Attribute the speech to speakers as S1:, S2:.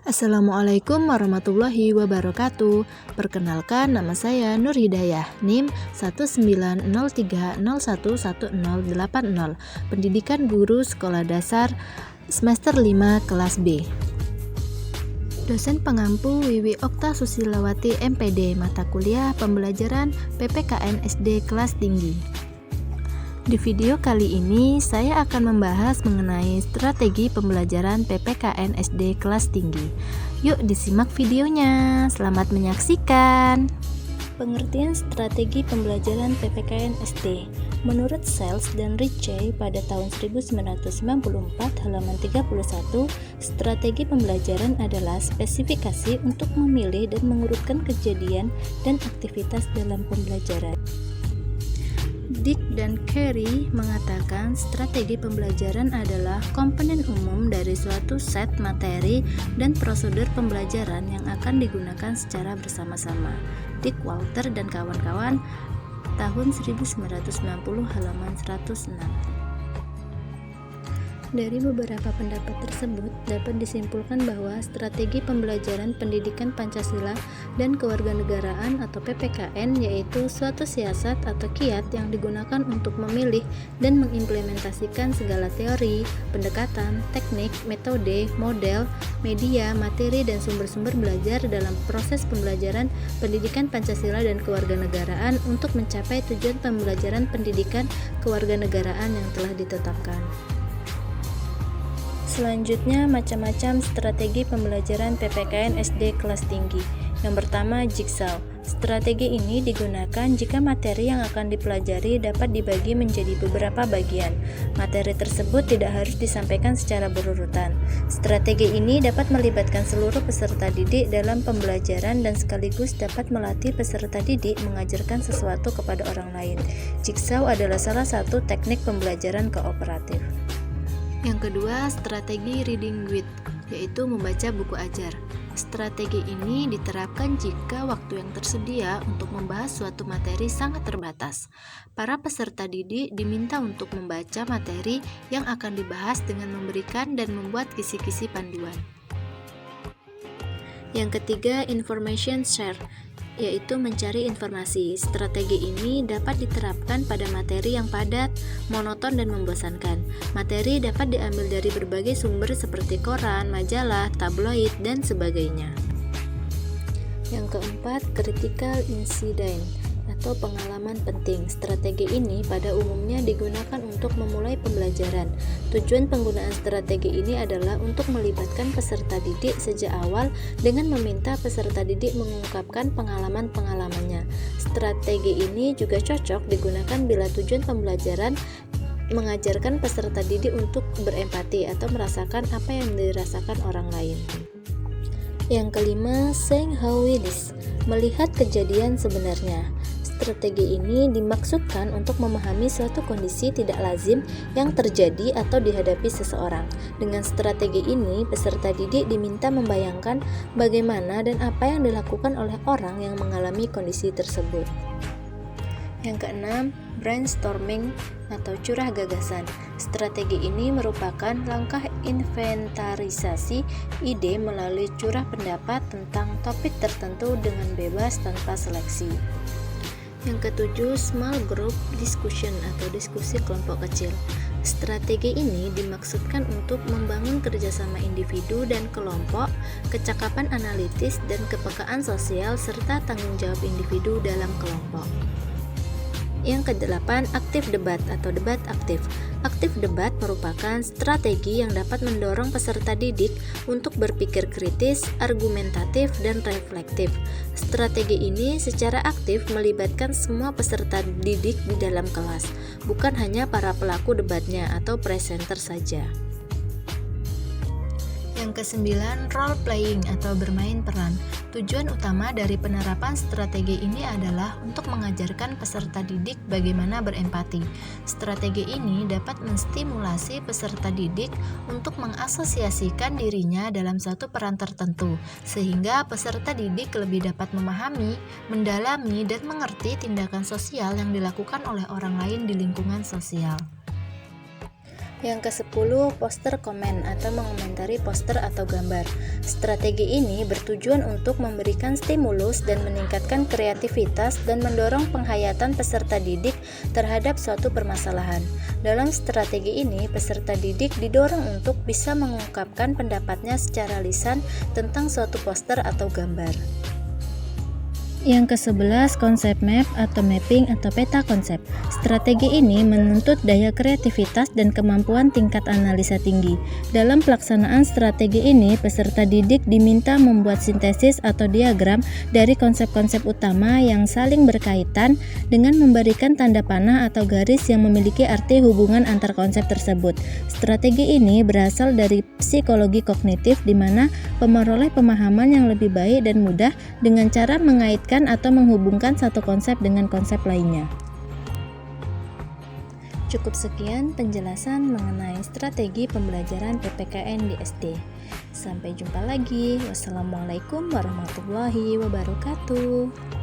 S1: Assalamualaikum warahmatullahi wabarakatuh. Perkenalkan, nama saya Nur Hidayah, NIM 19030111080, Pendidikan Guru Sekolah Dasar Semester 5 Kelas B. Dosen pengampu Wiwi Okta Susilawati MPD, mata kuliah pembelajaran PPKN SD kelas tinggi. Di video kali ini, saya akan membahas mengenai strategi pembelajaran PPKN SD kelas tinggi. Yuk disimak videonya, selamat menyaksikan. Pengertian strategi pembelajaran PPKN SD. Menurut Sells dan Ritchie pada tahun 1994 halaman 31, strategi pembelajaran adalah spesifikasi untuk memilih dan mengurutkan kejadian dan aktivitas dalam pembelajaran. Dick dan Carey mengatakan strategi pembelajaran adalah komponen umum dari suatu set materi dan prosedur pembelajaran yang akan digunakan secara bersama-sama. Dick Walter dan kawan-kawan, tahun 1990 halaman 106. Dari beberapa pendapat tersebut, dapat disimpulkan bahwa strategi pembelajaran pendidikan Pancasila dan kewarganegaraan atau PPKN yaitu suatu siasat atau kiat yang digunakan untuk memilih dan mengimplementasikan segala teori, pendekatan, teknik, metode, model, media, materi, dan sumber-sumber belajar dalam proses pembelajaran pendidikan Pancasila dan kewarganegaraan untuk mencapai tujuan pembelajaran pendidikan kewarganegaraan yang telah ditetapkan. Selanjutnya, macam-macam strategi pembelajaran PPKN SD kelas tinggi. Yang pertama, jigsaw. Strategi ini digunakan jika materi yang akan dipelajari dapat dibagi menjadi beberapa bagian. Materi tersebut tidak harus disampaikan secara berurutan. Strategi ini dapat melibatkan seluruh peserta didik dalam pembelajaran dan sekaligus dapat melatih peserta didik mengajarkan sesuatu kepada orang lain. Jigsaw adalah salah satu teknik pembelajaran kooperatif. Yang kedua, strategi reading with, yaitu membaca buku ajar. Strategi ini diterapkan jika waktu yang tersedia untuk membahas suatu materi sangat terbatas. Para peserta didik diminta untuk membaca materi yang akan dibahas dengan memberikan dan membuat kisi-kisi panduan. Yang ketiga, information share, yaitu mencari informasi. Strategi ini dapat diterapkan pada materi yang padat, monoton, dan membosankan. Materi dapat diambil dari berbagai sumber seperti koran, majalah, tabloid, dan sebagainya. Yang keempat, critical incident atau pengalaman penting. Strategi ini pada umumnya digunakan untuk memulai pembelajaran. Tujuan penggunaan strategi ini adalah untuk melibatkan peserta didik sejak awal dengan meminta peserta didik mengungkapkan pengalaman-pengalamannya. Strategi ini juga cocok digunakan bila tujuan pembelajaran mengajarkan peserta didik untuk berempati atau merasakan apa yang dirasakan orang lain. Yang kelima, seeing how it is, melihat kejadian sebenarnya. Strategi ini dimaksudkan untuk memahami suatu kondisi tidak lazim yang terjadi atau dihadapi seseorang. Dengan strategi ini, peserta didik diminta membayangkan bagaimana dan apa yang dilakukan oleh orang yang mengalami kondisi tersebut. Yang keenam, brainstorming atau curah gagasan. Strategi ini merupakan langkah inventarisasi ide melalui curah pendapat tentang topik tertentu dengan bebas tanpa seleksi. Yang ketujuh, small group discussion atau diskusi kelompok kecil. Strategi ini dimaksudkan untuk membangun kerjasama individu dan kelompok, kecakapan analitis dan kepekaan sosial serta tanggung jawab individu dalam kelompok. Yang kedelapan, aktif debat atau debat aktif. Aktif debat merupakan strategi yang dapat mendorong peserta didik untuk berpikir kritis, argumentatif, dan reflektif. Strategi ini secara aktif melibatkan semua peserta didik di dalam kelas, bukan hanya para pelaku debatnya atau presenter saja. Yang kesembilan, role playing atau bermain peran. Tujuan utama dari penerapan strategi ini adalah untuk mengajarkan peserta didik bagaimana berempati. Strategi ini dapat menstimulasi peserta didik untuk mengasosiasikan dirinya dalam suatu peran tertentu, sehingga peserta didik lebih dapat memahami, mendalami, dan mengerti tindakan sosial yang dilakukan oleh orang lain di lingkungan sosial. Yang ke-10, poster komen atau mengomentari poster atau gambar. Strategi ini bertujuan untuk memberikan stimulus dan meningkatkan kreativitas dan mendorong penghayatan peserta didik terhadap suatu permasalahan. Dalam strategi ini, peserta didik didorong untuk bisa mengungkapkan pendapatnya secara lisan tentang suatu poster atau gambar. Yang ke-11, konsep map atau mapping atau peta konsep. Strategi ini menuntut daya kreativitas dan kemampuan tingkat analisa tinggi. Dalam pelaksanaan strategi ini, peserta didik diminta membuat sintesis atau diagram dari konsep-konsep utama yang saling berkaitan dengan memberikan tanda panah atau garis yang memiliki arti hubungan antar konsep tersebut. Strategi ini berasal dari psikologi kognitif di mana memperoleh pemahaman yang lebih baik dan mudah dengan cara mengaitkan atau menghubungkan satu konsep dengan konsep lainnya. Cukup sekian penjelasan mengenai strategi pembelajaran PPKN di SD. Sampai jumpa lagi. Wassalamualaikum warahmatullahi wabarakatuh.